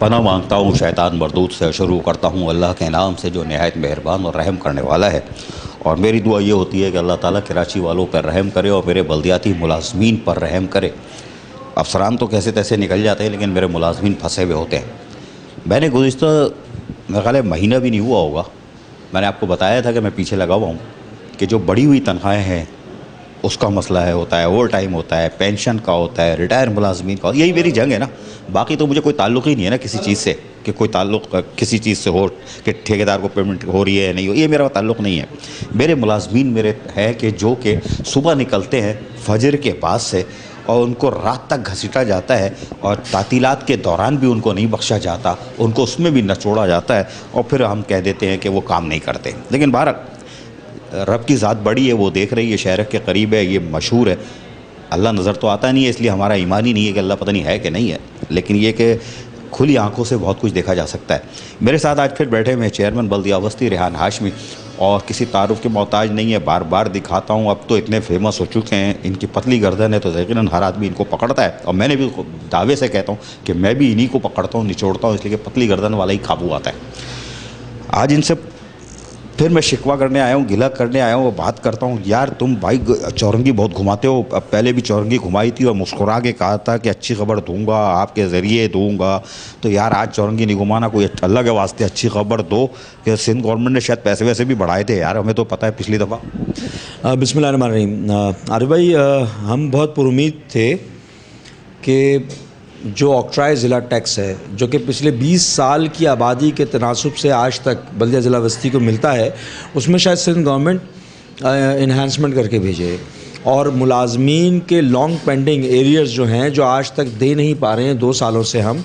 पनाह मांगता हूँ शैतान मरदूद से, शुरू करता हूँ अल्लाह के नाम से जो नहायत मेहरबान और रहम करने वाला है। और मेरी दुआ ये होती है कि अल्लाह ताला कराची वालों पर रहम करे और मेरे बल्दियाती मुलाजमीन पर रहम करे। अफसरान तो कैसे तैसे निकल जाते हैं, लेकिन मेरे मुलाजमीन फंसे हुए होते हैं। मैंने गुज़िश्ता मेरे ख्याल है महीना भी नहीं हुआ होगा, मैंने आपको बताया था कि मैं पीछे लगा हुआ हूँ कि जो बढ़ी हुई तनख्वाहें हैं उसका मसला है, होता है ओवर टाइम होता है, पेंशन का होता है, रिटायर मुलाजमीन का, यही मेरी जंग है ना। बाकी तो मुझे कोई ताल्लुक़ ही नहीं है ना किसी चीज़ से, कि कोई ताल्लुक़ किसी चीज़ से हो कि ठेकेदार को पेमेंट हो रही है या नहीं हो, ये मेरा ताल्लुक़ नहीं है। मेरे मुलाजमीन मेरे है कि जो कि सुबह निकलते हैं फजर के बाद से और उनको रात तक घसीटा जाता है और तातीलात के दौरान भी उनको नहीं बख्शा जाता, उनको उसमें भी नचोड़ा जाता है और फिर हम कह देते हैं कि वो काम नहीं करते। लेकिन बाहर रब की ज़ात बड़ी है, वो देख रही है, शहर के करीब है, ये मशहूर है। अल्लाह नज़र तो आता नहीं है, इसलिए हमारा ईमान ही नहीं है कि अल्लाह पता नहीं है कि नहीं है, लेकिन ये कि खुली आंखों से बहुत कुछ देखा जा सकता है। मेरे साथ आज फिर बैठे हुए चेयरमैन बल्दिया वस्ती रेहान हाशमी, और किसी तारुफ के मोहताज नहीं है, बार बार दिखाता हूँ, अब तो इतने फेमस हो चुके हैं, इनकी पतली गर्दन है तो यकीनन हर आदमी इनको पकड़ता है। और मैंने भी दावे से कहता हूँ कि मैं भी इन्हीं को पकड़ता हूँ, निचोड़ता हूँ, इसलिए कि पतली गर्दन वाला ही काबू आता है। आज इनसे फिर मैं शिकवा करने आया हूँ, गिला करने आया हूँ, वो बात करता हूँ, यार तुम भाई चौरंगी बहुत घुमाते हो, अब पहले भी चौरंगी घुमाई थी और मुस्कुरा के कहा था कि अच्छी खबर दूंगा, आपके ज़रिए दूंगा, तो यार आज चौरंगी नहीं घुमाना, कोई अल्लाह के वास्ते अच्छी खबर दो कि सिंध गवर्नमेंट ने शायद पैसे वैसे भी बढ़ाए थे यार, हमें तो पता है पिछली दफ़ा। बिस्मिल्लाहिर्रहमानिर्रहीम। आरिफ भाई, हम बहुत पुरुमीद थे कि जो ऑक्ट्राई ज़िला टैक्स है, जो कि पिछले 20 साल की आबादी के तनासुब से आज तक बल्दिया ज़िला बस्ती को मिलता है, उसमें शायद सिंध गवर्नमेंट इन्हांसमेंट करके भेजे और मुलाजमीन के लॉन्ग पेंडिंग एरियर्स जो हैं, जो आज तक दे नहीं पा रहे हैं 2 सालों से, हम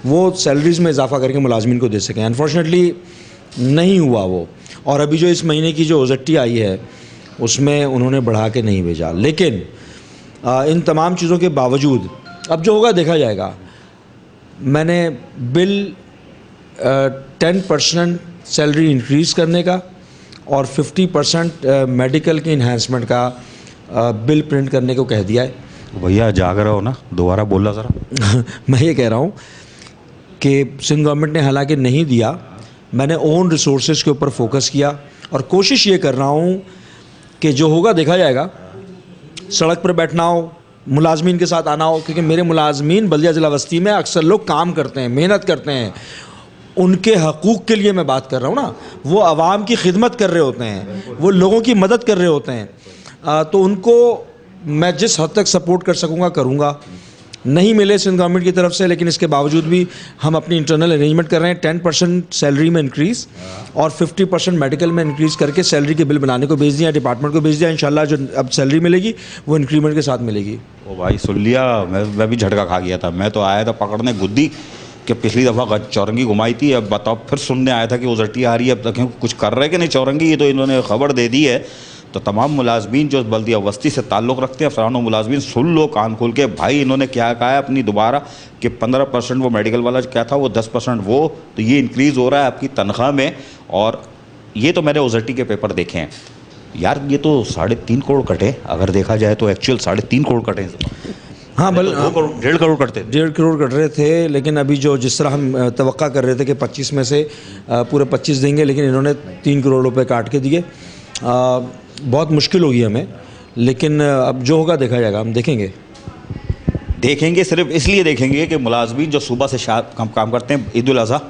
वो सैलरीज़ में इजाफा करके मुलाजमीन को दे सकें। अनफॉर्चुनेटली नहीं हुआ वो, और अभी जो इस महीने की जो ओज़ट्टी आई है उसमें उन्होंने बढ़ा के नहीं भेजा। लेकिन इन तमाम चीज़ों के बावजूद अब जो होगा देखा जाएगा। मैंने बिल 10% सैलरी इंक्रीज़ करने का और 50% मेडिकल के इन्हांसमेंट का बिल प्रिंट करने को कह दिया है। भैया जाग रहे हो ना, दोबारा बोला ज़रा। मैं ये कह रहा हूँ कि सिंध गवर्नमेंट ने हालांकि नहीं दिया, मैंने ओन रिसोर्सेज के ऊपर फोकस किया और कोशिश ये कर रहा हूँ कि जो होगा देखा जाएगा। सड़क पर बैठना हो, मुलाजमीन के साथ आना हो, क्योंकि मेरे मुलाजमीन बल्दिया ज़िला बस्ती में अक्सर लोग काम करते हैं, मेहनत करते हैं, उनके हकूक़ के लिए मैं बात कर रहा हूँ ना, वो आवाम की खिदमत कर रहे होते हैं, वो लोगों की मदद कर रहे होते हैं, तो उनको मैं जिस हद तक सपोर्ट कर सकूँगा करूँगा। नहीं मिले सिंध गवर्नमेंट की तरफ से, लेकिन इसके बावजूद भी हम अपनी इंटरनल अरेंजमेंट कर रहे हैं। 10% सैलरी में इंक्रीज़ और 50% मेडिकल में इंक्रीज़ करके सैलरी के बिल बनाने को भेज दिया, डिपार्टमेंट को भेज दिया। इंशाल्लाह जो अब सैलरी मिलेगी वो इंक्रीमेंट के साथ मिलेगी। ओ भाई सुन लिया, मैं भी झटका खा गया था। मैं तो आया था पकड़ने गुद्दी कि पिछली दफ़ा चौरंगी घुमाई थी, अब बताओ फिर सुनने आया था कि ओज़ट्टी आ रही है, अब तक कुछ कर रहे कि नहीं चौरंगी, ये तो इन्होंने खबर दे दी है। तो तमाम मुलाजमीन जो बल्दिया वस्ती से ताल्लुक़ रखते हैं, अफसरान मुलाजमीन, सुन लो कान खोल के, भाई इन्होंने क्या कहा है अपनी दोबारा कि 15% वो मेडिकल वाला क्या था, वो 10% वो, तो ये इंक्रीज़ हो रहा है आपकी तनख्वाह में। और ये तो मैंने ओज़ट्टी के पेपर देखे हैं यार, ये तो 3.5 करोड़ कटे, अगर देखा जाए तो एक्चुअल 3.5 करोड़ कटे। हाँ, बल 1.5 करोड़ कटते, 1.5 करोड़ कट रहे थे, लेकिन अभी जो जिस तरह हम तवक्का कर रहे थे कि 25 में से पूरे 25 देंगे, लेकिन इन्होंने 3 करोड़ रुपए काट के दिए। बहुत मुश्किल होगी हमें, लेकिन अब जो होगा देखा जाएगा, हम देखेंगे। सिर्फ इसलिए देखेंगे कि मुलाजमीन जो सुबह से काम करते हैं, ईद उल अज़हा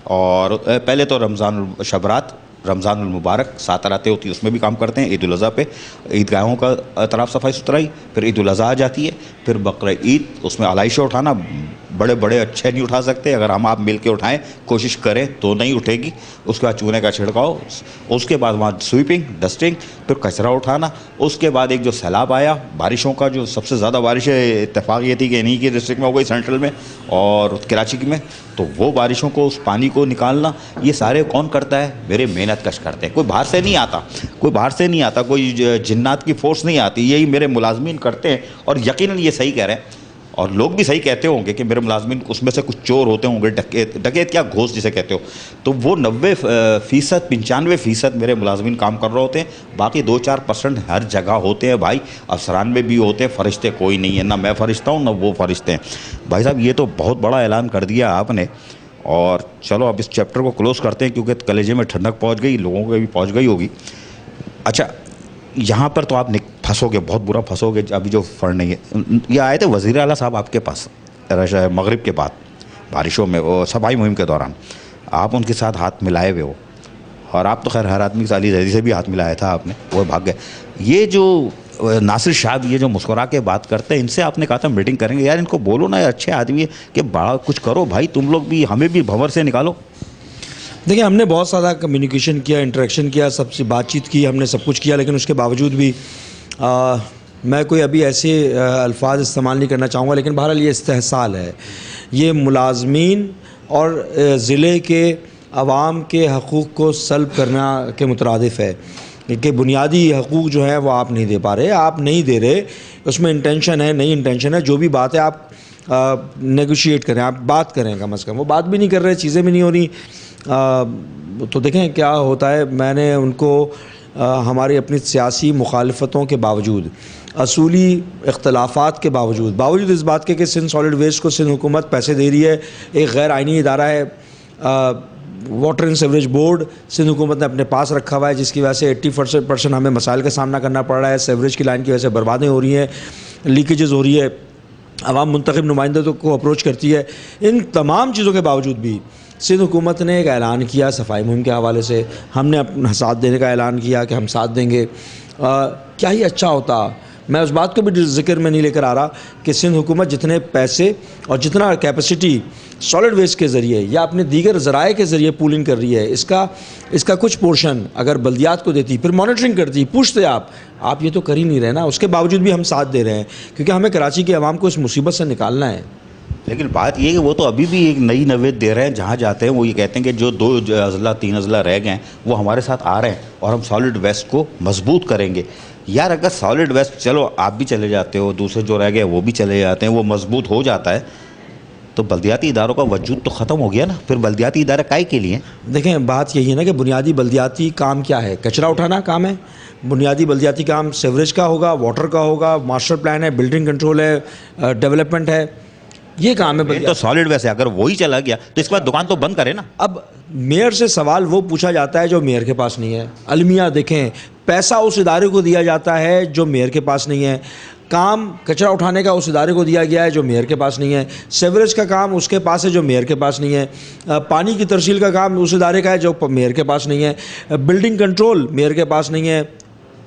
और पहले तो रमज़ान शबरात, रमज़ान मुबारक 7 रातें होती है, उसमें भी काम करते हैं। ईद उल अज़हा पे ईदगाहों का तरफ सफाई सुथराई, फिर ईद उल अज़हा आ जाती है, फिर बकरा ईद, उसमें आलाइशें उठाना, बड़े बड़े अच्छे नहीं उठा सकते, अगर हम आप मिल के उठाएँ, कोशिश करें तो नहीं उठेगी। उसके बाद चूने का छिड़काव, उसके बाद वहाँ स्वीपिंग, डस्टिंग, फिर कचरा उठाना। उसके बाद एक जो सैलाब आया बारिशों का, जो सबसे ज़्यादा बारिशें इत्तेफाक ये थी कि इन्हीं की डिस्ट्रिक्ट में हो गई, सेंट्रल में और कराची में, तो वो बारिशों को, उस पानी को निकालना, ये सारे कौन करता है? मेरे मेहनत कश करते हैं। कोई बाहर से नहीं आता, कोई जिन्नात की फ़ोर्स नहीं आती, यही मेरे मुलाजमीन करते हैं। और यकीनन ये सही कह रहे हैं। और लोग भी सही कहते होंगे कि मेरे मुलाजमीन उसमें से कुछ चोर होते होंगे, डकैत क्या घोष जिसे कहते हो, तो वो 90% 95% मेरे मुलाजमीन काम कर रहे होते हैं, बाकी 2-4% हर जगह होते हैं भाई। अफसरान में भी होते हैं, फरिश्ते कोई नहीं है, ना मैं फरिश्ता हूँ ना वो फरिश्ते हैं। भाई साहब ये तो बहुत बड़ा ऐलान कर दिया आपने। और चलो अब इस चैप्टर को क्लोज़ करते हैं क्योंकि कलेजे में ठंडक पहुँच गई, लोगों को भी पहुँच गई होगी। अच्छा, यहाँ पर तो आप फंसोगे, बहुत बुरा फंसोगे। अभी जो फंड नहीं है, ये आए थे वज़ीर आला साहब आपके पास मगरिब के बाद बारिशों में, वो सफाई मुहिम के दौरान आप उनके साथ हाथ मिलाए हुए हो, और आप तो खैर हर आदमी की साली जैदी से भी हाथ मिलाया था आपने, वो भाग गए। ये जो नासिर शाह ये जो मुस्कुरा के बात करते हैं, इनसे आपने कहा था मीटिंग करेंगे, यार इनको बोलो ना, अच्छे आदमी है कि बड़ा कुछ करो भाई, तुम लोग भी हमें भी भंवर से निकालो। देखिए, हमने बहुत सारा कम्युनिकेशन किया, इंटरेक्शन किया, सबसे बातचीत की, हमने सब कुछ किया, लेकिन उसके बावजूद भी मैं कोई अभी ऐसे अल्फाज इस्तेमाल नहीं करना चाहूँगा, लेकिन बहरहाल ये इस्तेहसाल है, ये मुलाजमीन और ज़िले के अवाम के हकूक़ को सल्ब करना के मुतरादिफ़ है कि बुनियादी हकूक़ जो है वो आप नहीं दे पा रहे, आप नहीं दे रहे, उसमें इंटेंशन है, नहीं इंटेंशन है, जो भी बात है आप नेगोशिएट करें, आप बात करें, कम अज़ कम वो बात भी नहीं कर रहे, चीज़ें भी नहीं हो रही। तो देखें क्या होता है। मैंने उनको हमारी अपनी सियासी मुखालफतों के बावजूद, असूली इख्तलाफात के बावजूद इस बात के कि सिंध सॉलिड वेस्ट को सिंध हुकूमत पैसे दे रही है, एक गैर आइनी इदारा है water and sewerage board Sindh हुकूमत ने अपने पास रखा हुआ है, जिसकी वजह से 80% हमें मसाइल का सामना करना पड़ रहा है। सीवरेज की लाइन की वजह से बर्बादें हो रही हैं, लीकेजेस हो रही है, आवाम मुंतखब नुमाइंदों को अप्रोच करती है। इन तमाम चीज़ों के बावजूद भी सिंध हुकूमत ने एक ऐलान किया सफाई मुहिम के हवाले से, हमने अपना साथ देने का ऐलान किया कि हम साथ देंगे। क्या ही अच्छा होता, मैं उस बात को भी जिक्र में नहीं लेकर आ रहा कि सिंध हुकूमत जितने पैसे और जितना कैपेसिटी सॉलिड वेस्ट के ज़रिए या अपने दीगर ज़राए के ज़रिए पूलिंग कर रही है, इसका कुछ पोर्शन अगर बल्दियात को देती, फिर मॉनिटरिंग करती, पूछते आप ये तो कर ही नहीं रहे ना। उसके बावजूद भी हम साथ दे रहे हैं क्योंकि हमें कराची की आवाम को इस मुसीबत से निकालना है। लेकिन बात ये है कि वो तो अभी भी एक नई नवेद दे रहे हैं, जहाँ जाते हैं वो ये कहते हैं कि जो 2 अज़ला 3 अज़ला रह गए हैं वो हमारे साथ आ रहे हैं और हम सॉलिड वेस्ट को मजबूत करेंगे। यार अगर सॉलिड वेस्ट, चलो आप भी चले जाते हो, दूसरे जो रह गए वो भी चले जाते हैं, वो मजबूत हो जाता है, तो बल्दियाती इदारों का वजूद तो ख़त्म हो गया ना। फिर बल्दियाती इदारे काहे के लिए? देखें, बात यही है ना कि बुनियादी बल्दियाती काम क्या है, कचरा उठाना काम है। बुनियादी बल्दियाती काम सीवरेज का होगा, वाटर का होगा, मास्टर प्लान है, बिल्डिंग कंट्रोल है, डेवलपमेंट है, ये काम है। तो सॉलिड वेस्ट है, अगर वही चला गया तो इसके बाद दुकान तो बंद करे ना। अब मेयर से सवाल वो पूछा जाता है जो मेयर के पास नहीं है। अलमिया देखें, पैसा उस इदारे को दिया जाता है जो मेयर के पास नहीं है, काम कचरा उठाने का उस इदारे को दिया गया है जो मेयर के पास नहीं है, सीवरेज का काम उसके पास है जो मेयर के पास नहीं है, पानी की तरसील का काम उस इदारे का है जो मेयर के पास नहीं है, बिल्डिंग कंट्रोल मेयर के पास नहीं है।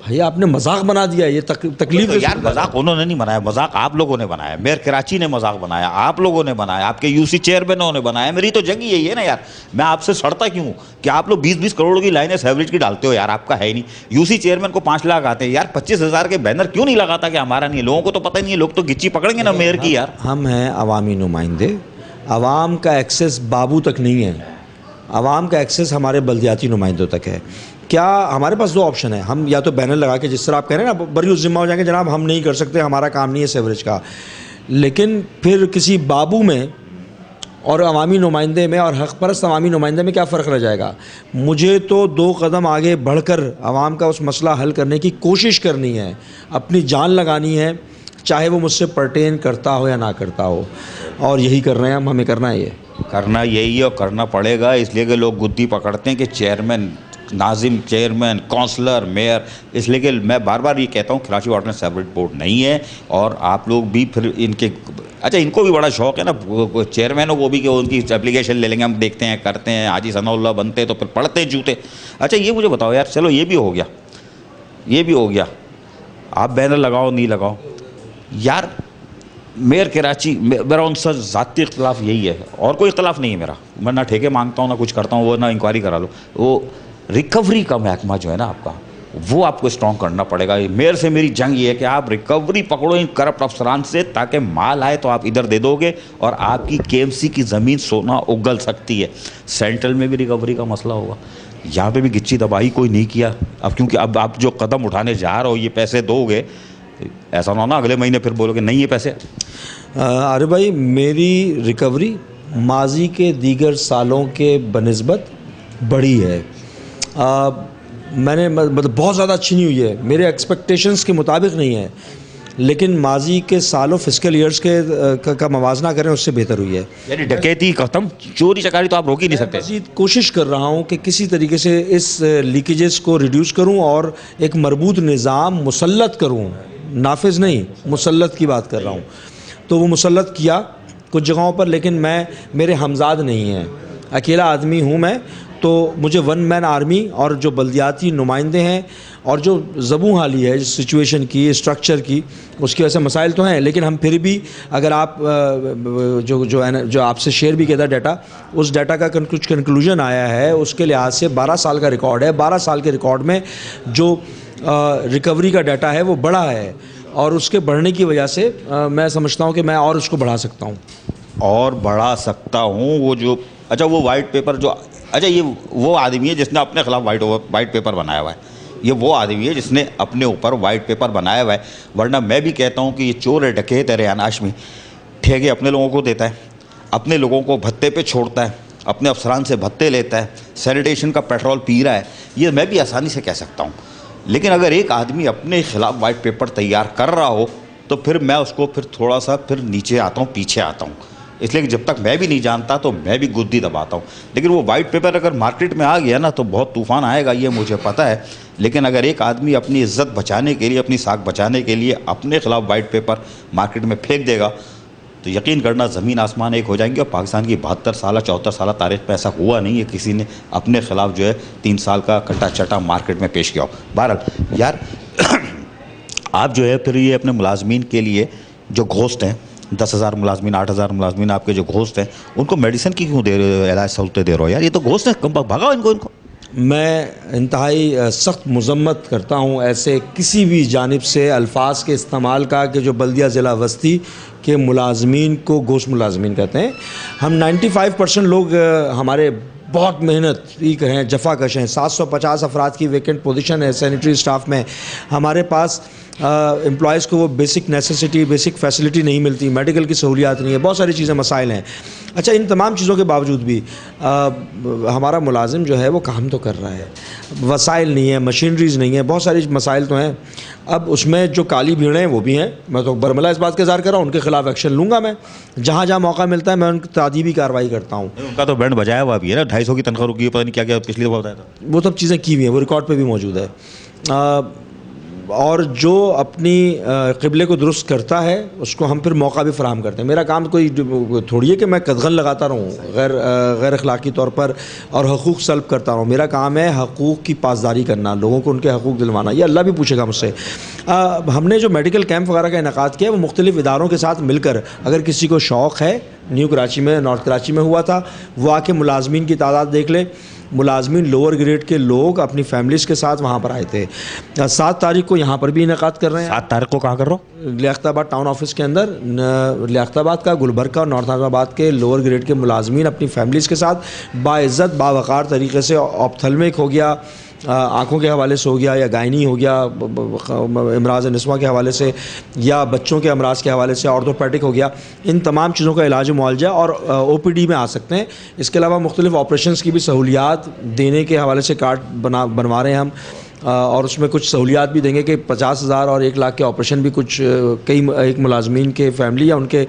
भैया आपने मजाक बना दिया, ये तकलीफ तो यार मजाक उन्होंने नहीं बनाया, मजाक आप लोगों ने बनाया, मेयर कराची ने मजाक बनाया, आप लोगों ने बनाया, आपके यूसी चेयरमैनों ने बनाया। मेरी तो जंग यही है ना यार, मैं आपसे सड़ता क्यों कि आप लोग 20-20 करोड़ की लाइनें सेवरेज की डालते हो यार, आपका है ही नहीं। यूसी चेयरमैन को 5 लाख आते हैं यार, 25,000 के बैनर क्यों नहीं लगाता कि हमारा नहीं है? लोगों को तो पता ही नहीं है, लोग तो गिच्ची पकड़ेंगे ना मेयर की। यार हम हैं अवामी नुमाइंदे, अवाम का एक्सेस बाबू तक नहीं है, अवाम का एक्सेस हमारे बल्दियाती नुमाइंदों तक है। क्या हमारे पास 2 ऑप्शन है, हम या तो बैनर लगा के, जिस तरह आप कह रहे हैं ना, बरी उस जिम्मा हो जाएंगे, जनाब हम नहीं कर सकते, हमारा काम नहीं है सेवरेज का। लेकिन फिर किसी बाबू में और अवामी नुमाइंदे में और हक़ परस्त अवामी नुमाइंदे में क्या फ़र्क रह जाएगा? मुझे तो 2 कदम आगे बढ़कर आवाम का उस मसला हल करने की कोशिश करनी है, अपनी जान लगानी है, चाहे वो मुझसे पर्टेन करता हो या ना करता हो, और यही कर रहे हैं हम। हमें करना है, ये करना यही है और करना पड़ेगा, इसलिए कि लोग गुद्दी पकड़ते हैं कि चेयरमैन, नाजिम चेयरमैन, काउंसलर, मेयर, इसलिए कि मैं बार बार ये कहता हूँ Karachi water and sewerage board नहीं है। और आप लोग भी फिर इनके, अच्छा इनको भी बड़ा शौक़ है ना चेयरमैनों को भी कि उनकी एप्लीकेशन ले लेंगे, हम देखते हैं, करते हैं, हाजी सनाउल्लाह बनते हैं तो फिर पढ़ते हैं जूते। अच्छा ये मुझे बताओ यार, चलो ये भी हो गया, ये भी हो गया, आप बैनर लगाओ नहीं लगाओ यार, मेयर कराची, मेरा उनसे ज़ाती इख्तलाफ यही है और कोई इख्तलाफ नहीं है मेरा, मैं ना ठेके मांगता हूँ ना कुछ करता हूँ, वो ना इंक्वायरी करा लो। वो रिकवरी का महकमा जो है ना आपका, वो आपको स्ट्रॉन्ग करना पड़ेगा। मेयर से मेरी जंग ये है कि आप रिकवरी पकड़ो इन करप्ट अफसरान से, ताकि माल आए तो आप इधर दे दोगे और आपकी केएमसी की ज़मीन सोना उगल सकती है। सेंट्रल में भी रिकवरी का मसला होगा, यहाँ पे भी गिच्ची दबाई कोई नहीं किया। अब क्योंकि अब आप जो कदम उठाने जा रहे हो, ये पैसे दोगे, ऐसा ना हो ना अगले महीने फिर बोलोगे नहीं ये पैसे। अरे भाई, मेरी रिकवरी माजी के दीगर सालों के बनिस्बत बड़ी है। मैंने मतलब बहुत ज़्यादा अच्छी नहीं हुई है, मेरे एक्सपेक्टेशंस के मुताबिक नहीं है, लेकिन माजी के सालों फिस्कल ईयर्स के का मवाजना करें उससे बेहतर हुई है। यानी डकैती खत्म, चोरी चकारी तो आप रोक ही नहीं सकते। मज़ीद कोशिश कर रहा हूँ कि किसी तरीके से इस लीकेजेस को रिड्यूस करूँ और एक मरबूत निज़ाम मुसल्लत करूँ, नाफिज नहीं, मुसल्लत की बात कर रहा हूँ। तो वो मुसल्लत किया कुछ जगहों पर, लेकिन मेरे हमजाद नहीं हैं, अकेला आदमी हूँ मैं। तो मुझे वन मैन आर्मी और जो बल्दियाती नुमाइंदे हैं और जो ज़बूं हाली है सिचुएशन की, स्ट्रक्चर की, उसकी वजह से मसाइल तो हैं, लेकिन हम फिर भी अगर आप जो आपसे शेयर भी किया था डाटा, उस डाटा का कुछ कंक्लूजन आया है, उसके लिहाज से 12 साल का रिकॉर्ड है। 12 साल के रिकॉर्ड में जो रिकवरी का डाटा है वो बड़ा है, और उसके बढ़ने की वजह से मैं समझता हूँ कि मैं और उसको बढ़ा सकता हूँ। और बढ़ा सकता हूँ वो जो, अच्छा वो वाइट पेपर जो, अच्छा ये वो आदमी है जिसने अपने खिलाफ वाइट पेपर बनाया हुआ है, ये वो आदमी है जिसने अपने ऊपर वाइट पेपर बनाया हुआ है। वरना मैं भी कहता हूँ कि ये चोर है, डकैत है, रेहान हाशमी, ठेके अपने लोगों को देता है, अपने लोगों को भत्ते पे छोड़ता है, अपने अफसरान से भत्ते लेता है, सैनिटेशन का पेट्रोल पी रहा है, ये मैं भी आसानी से कह सकता हूँ। लेकिन अगर एक आदमी अपने खिलाफ वाइट पेपर तैयार कर रहा हो तो फिर मैं उसको फिर थोड़ा सा फिर नीचे आता हूँ, पीछे आता हूँ, इसलिए कि जब तक मैं भी नहीं जानता तो मैं भी गुद्दी दबाता हूँ। लेकिन वो वाइट पेपर अगर मार्केट में आ गया ना तो बहुत तूफ़ान आएगा, ये मुझे पता है। लेकिन अगर एक आदमी अपनी इज़्ज़त बचाने के लिए, अपनी साख बचाने के लिए अपने खिलाफ वाइट पेपर मार्केट में फेंक देगा तो यकीन करना ज़मीन आसमान एक हो जाएंगे। और पाकिस्तान की 72 साल 74 साल तारीख़ में ऐसा हुआ नहीं है किसी ने अपने खिलाफ जो है 3 साल का कट्टा चटा मार्केट में पेश किया हो। बहरहाल यार आप जो है फिर ये अपने मुलाजमीन के लिए जो घोस्ट हैं, 10,000 मुलाजमीन, 8,000 मुलाजमीन आपके जो घोस्ट हैं, उनको मेडिसिन की क्यों दे रहे हो, इलाज सहूलतें दे रहे हो यार? ये तो घोस्ट है, कम भगाओ इनको। मैं इंतहाई सख्त मजम्मत करता हूँ ऐसे किसी भी जानिब से अल्फाज के इस्तेमाल का कि जो बल्दिया ज़िला वस्ती के मुलाजमीन को गोश्त मुलाजमीन कहते हैं। हम 95% लोग हमारे बहुत मेहनती हैं, जफाकश हैं। 750 अफराद की वैकेंट पोजीशन है सैनिटरी स्टाफ में। हमारे पास एम्प्लॉयज़ को वो बेसिक नेसेसिटी, बेसिक फैसिलिटी नहीं मिलती, मेडिकल की सहूलियात नहीं है, बहुत सारी चीज़ें मसाइल हैं। अच्छा, इन तमाम चीज़ों के बावजूद भी हमारा मुलाजिम जो है वो काम तो कर रहा है, वसाइल नहीं है, मशीनरीज़ नहीं है, बहुत सारी मसाइल तो हैं। अब उसमें जो काली भीड़ें हैं वो भी हैं, मैं तो बरमला इस बात का इज़हार कर रहा हूँ, उनके खिलाफ एक्शन लूँगा मैं, जहाँ जहाँ मौका मिलता है मैं उनकी तादीबी कार्रवाई करता हूँ। उनका तो बैंड बजाया हुआ भी है ना, 250 की तनख्वाह रुकी है, पता नहीं क्या क्या पिछली दफ़ा बताया था। वो सब चीज़ें की हुई हैं, वो रिकॉर्ड पे भी मौजूद है। और जो अपनी क़िबले को दुरुस्त करता है उसको हम फिर मौका भी फ़राहम करते हैं। मेरा काम कोई थोड़ी है कि मैं कदगन लगाता रहूँ गैर अखलाक़ी तौर पर और हकूक़ सल्ब करता रहूँ। मेरा काम है हकूक़ की पासदारी करना, लोगों को उनके हकूक़ दिलवाना। ये अल्लाह भी पूछेगा मुझसे। हमने जो मेडिकल कैंप वगैरह का इनेकाद किया है वो मुख्तलिफ़ इदारों के साथ मिलकर, अगर किसी को शौक़ है, न्यू कराची में, नॉर्थ कराची में हुआ था, वो आके मुलाजमीन की तादाद देख ले। मुलाजमीन लोअर ग्रेड के लोग अपनी फैमिलीज़ के साथ वहाँ पर आए थे। 7 तारीख को यहाँ पर भी इनेकाद कर रहे हैं। 7 तारीख को कहाँ कर रहे हो? लियाकताबाद टाउन ऑफिस के अंदर, लियाकताबाद का, गुलबर्ग का और नॉर्थ आबाद के लोअर ग्रेड के मुलाजमीन अपनी फैमिलीज़ के साथ बाइज़्ज़त बावक़ार तरीके से, ऑप्थल्मिक हो गया, आँखों के हवाले से हो गया, या गायनी हो गया इमराज़ निस्वा के हवाले से, या बच्चों के अमराज के हवाले से ऑर्थोपेडिक हो गया, इन तमाम चीज़ों का इलाज मुआलजा और OPD में आ सकते हैं। इसके अलावा मुख्तलिफ़ ऑपरेशंस की भी सहूलियात देने के हवाले से कार्ड बनवा रहे हैं हम, और उसमें कुछ सहूलियात भी देंगे कि 50,000 और 1 लाख के ऑपरेशन भी कुछ एक मुलाजमीन के फैमिली या उनके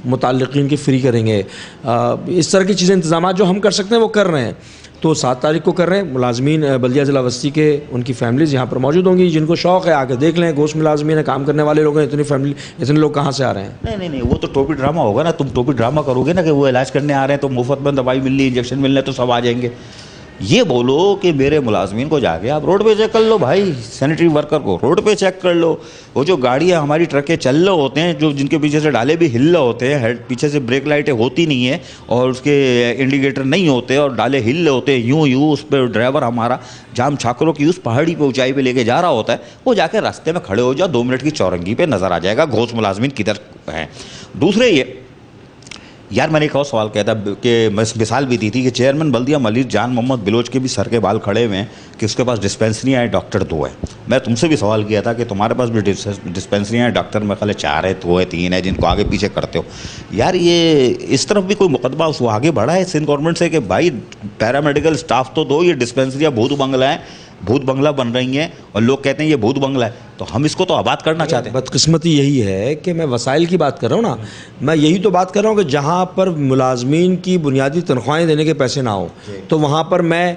मुताल्लिक़ीन की फ्री करेंगे। इस तरह की चीज़ें, इंतज़ामात जो हम कर सकते हैं वो कर रहे हैं। तो 7 तारीख को कर रहे हैं। मुलाजमीन बल्दिया ज़िला वस्ती के, उनकी फैमिलीज़ यहाँ पर मौजूद होंगी। जिनको शौक़ है आके देख लें। गोश्त मुलाजमीन है, काम करने वाले लोग हैं, इतने लोग कहाँ से आ रहे हैं? नहीं, वो तो टोपी ड्रामा होगा ना। तुम टोपी ड्रामा करोगे ना कि वो इलाज करने आ रहे हैं तो मुफ्त में दवाई मिल रही, इंजेक्शन मिल रहे हैं तो सब आ जाएंगे। ये बोलो कि मेरे मुलाजमीन को जाके आप रोड पे चेक कर लो भाई, सैनिटरी वर्कर को रोड पे चेक कर लो। वो जो गाड़ियाँ हमारी ट्रकें चल रहे होते हैं, जो जिनके पीछे से डाले भी हिल रहे होते हैं, पीछे से ब्रेक लाइटें होती नहीं है और उसके इंडिकेटर नहीं होते और डाले हिल रहे होते हैं, यूँ उस पर ड्राइवर हमारा जाम छाकरों की उस पहाड़ी पे ऊंचाई पे लेके जा रहा होता है, वो जाके रास्ते में खड़े हो जाओ, 2 मिनट की चौरंगी पे नज़र आ जाएगा घोष मुलाजमीन किधर हैं। दूसरे यार मैंने एक और सवाल किया था कि मैं मिसाल भी दी थी कि चेयरमैन बल्दिया मलिक जान मोहम्मद बिलोच के भी सर के बाल खड़े हुए हैं कि उसके पास डिस्पेंसरी है, डॉक्टर 2 है। मैं तुमसे भी सवाल किया था कि तुम्हारे पास भी डिस्पेंसरी है, डॉक्टर में खाली 4 है, 2 है, 3 है, जिनको आगे पीछे करते हो। यार ये इस तरफ भी कोई मुकदमा वो आगे बढ़ा है सिंध गवर्नमेंट से कि भाई पैरामेडिकल स्टाफ तो दो, ये डिस्पेंसरियाँ भूत बंगला है, भूत बंगला बन रही हैं और लोग कहते हैं ये भूत बंगला है, तो हम इसको तो आबाद करना चाहते हैं। बदकिस्मती यही है कि मैं वसाइल की बात कर रहा हूँ ना, मैं यही तो बात कर रहा हूँ कि जहाँ पर मुलाजमीन की बुनियादी तनख्वाहें देने के पैसे ना हो, तो वहाँ पर मैं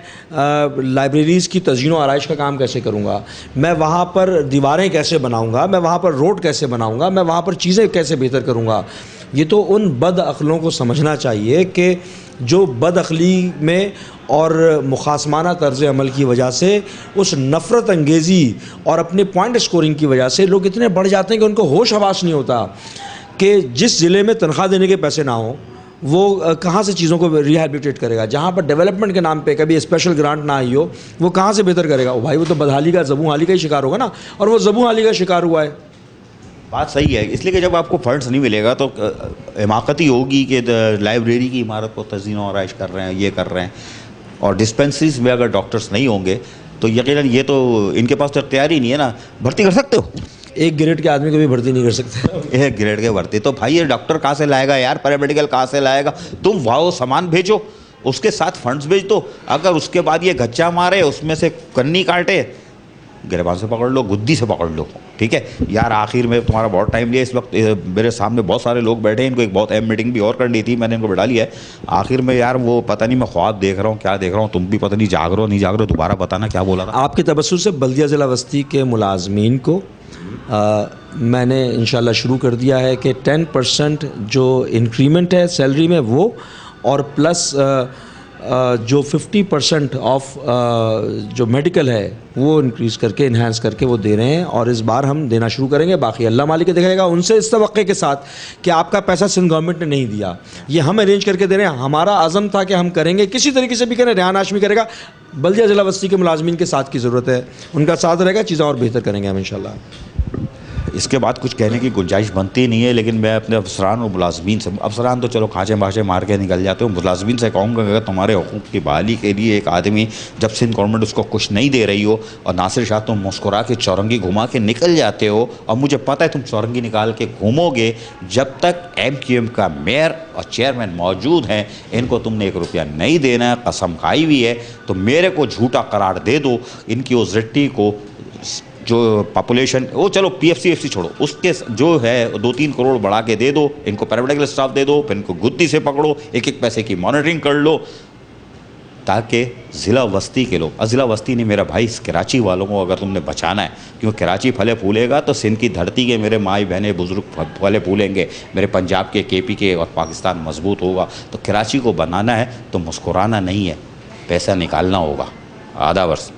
लाइब्रेरीज़ की तज़यीन व आराइश का काम कैसे करूँगा, मैं वहाँ पर दीवारें कैसे बनाऊँगा, मैं वहाँ पर रोड कैसे बनाऊँगा, मैं वहाँ पर चीज़ें कैसे बेहतर करूँगा। ये तो उन बद अक़लों को समझना चाहिए कि जो बदअक़ली में और मुखासमाना तर्ज़ अमल की वजह से, उस नफ़रत अंगेज़ी और अपने पॉइंट स्कोरिंग की वजह से लोग इतने बढ़ जाते हैं कि उनको होश हवास नहीं होता कि जिस ज़िले में तनख्वाह देने के पैसे ना हो वो कहाँ से चीज़ों को रिहैबिलिटेट करेगा, जहाँ पर डेवलपमेंट के नाम पे कभी स्पेशल ग्रांट ना आई हो वो कहाँ से बेहतर करेगा। ओ भाई वो तो बदहाली का, ज़बूं हाली का ही शिकार होगा ना, और वो ज़बूं हाली का शिकार हुआ है। बात सही है, इसलिए कि जब आपको फंड्स नहीं मिलेगा तो हिमाकती होगी कि लाइब्रेरी की इमारत को तज़यीन और आराइश कर रहे हैं, ये कर रहे हैं, और डिस्पेंसरीज में अगर डॉक्टर्स नहीं होंगे तो यकीनन ये तो इनके पास तो इख्तियार ही नहीं है ना। भर्ती कर सकते हो, एक ग्रेड के आदमी को भी भर्ती नहीं कर सकते। एक ग्रेड के भर्ती तो भाई ये डॉक्टर कहाँ से लाएगा यार, पैरामेडिकल कहाँ से लाएगा। तुम वाओ सामान भेजो, उसके साथ फंड्स भेज दो, अगर उसके बाद ये गच्चा मारे, उसमें से कन्नी काटे, गिरबान से पकड़ लो, गुद्दी से पकड़ लो, ठीक है यार। आखिर में तुम्हारा बहुत टाइम लिया, इस वक्त मेरे सामने बहुत सारे लोग बैठे हैं, इनको एक बहुत अहम मीटिंग भी और करनी थी, मैंने इनको बिठा लिया है। आखिर में यार वो पता नहीं मैं ख्वाब देख रहा हूँ क्या देख रहा हूँ, तुम भी पता नहीं जाग रहे हो नहीं जाग रहे हो, दोबारा बताना क्या बोला था। आपके तबस्सुर से बल्दिया ज़िला वस्ती के मुलाजमीन को मैंने इंशाल्लाह शुरू कर दिया है कि 10% जो इंक्रीमेंट है सैलरी में वो, और प्लस जो 50% ऑफ जो मेडिकल है वो इंक्रीज़ करके, इन्हांस करके वो दे रहे हैं, और इस बार हम देना शुरू करेंगे। बाकी अल्लाह मालिक दिखाएगा, उनसे इस तवक्के के साथ कि आपका पैसा सिंध गवर्नमेंट ने नहीं दिया, ये हम अरेंज करके दे रहे हैं। हमारा आज़म था कि हम करेंगे, किसी तरीके से भी करें, रेहान हाशमी करेगा, बल्दिया ज़िला बस्ती के मुलाजमीन के साथ की ज़रूरत है, उनका साथ रहेगा, चीज़ें और बेहतर करेंगे हम इंशाल्लाह। इसके बाद कुछ कहने की गुंजाइश बनती नहीं है, लेकिन मैं अपने अफसरान और मुलाजमीन से, अफसरान तो चलो खाँचे बाँचे मार के निकल जाते हो, मुलाजमीन से कहूँगा अगर तुम्हारे हुकूक़ की बहाली के लिए एक आदमी जब सिंध गवर्नमेंट उसको कुछ नहीं दे रही हो और नासिर शाह तुम मुस्कुरा के चौरंगी घुमा के निकल जाते हो, और मुझे पता है तुम चौरंगी निकाल के घूमोगे, जब तक MQM का मेयर और चेयरमैन मौजूद हैं इनको तुमने 1 रुपया नहीं देना है, कसम खाई हुई है। तो मेरे को झूठा करार दे दो, इनकी उस रिट्टी को जो पॉपुलेशन, वो चलो PFC छोड़ो, उसके जो है 2-3 करोड़ बढ़ा के दे दो, इनको पैरामेडिकल स्टाफ दे दो, फिर इनको गुद्दी से पकड़ो, एक एक पैसे की मॉनिटरिंग कर लो, ताकि ज़िला वस्ती के लोग, ज़िला वस्ती नहीं मेरा भाई, कराची वालों को अगर तुमने बचाना है, क्योंकि कराची फले फूलेगा तो सिंध की धरती के मेरे माई बहने बुज़ुर्ग फले फूलेंगे, मेरे पंजाब के, KP के और पाकिस्तान मजबूत होगा। तो कराची को बनाना है तो मुस्कुराना नहीं है, पैसा निकालना होगा। आधा वर्ष।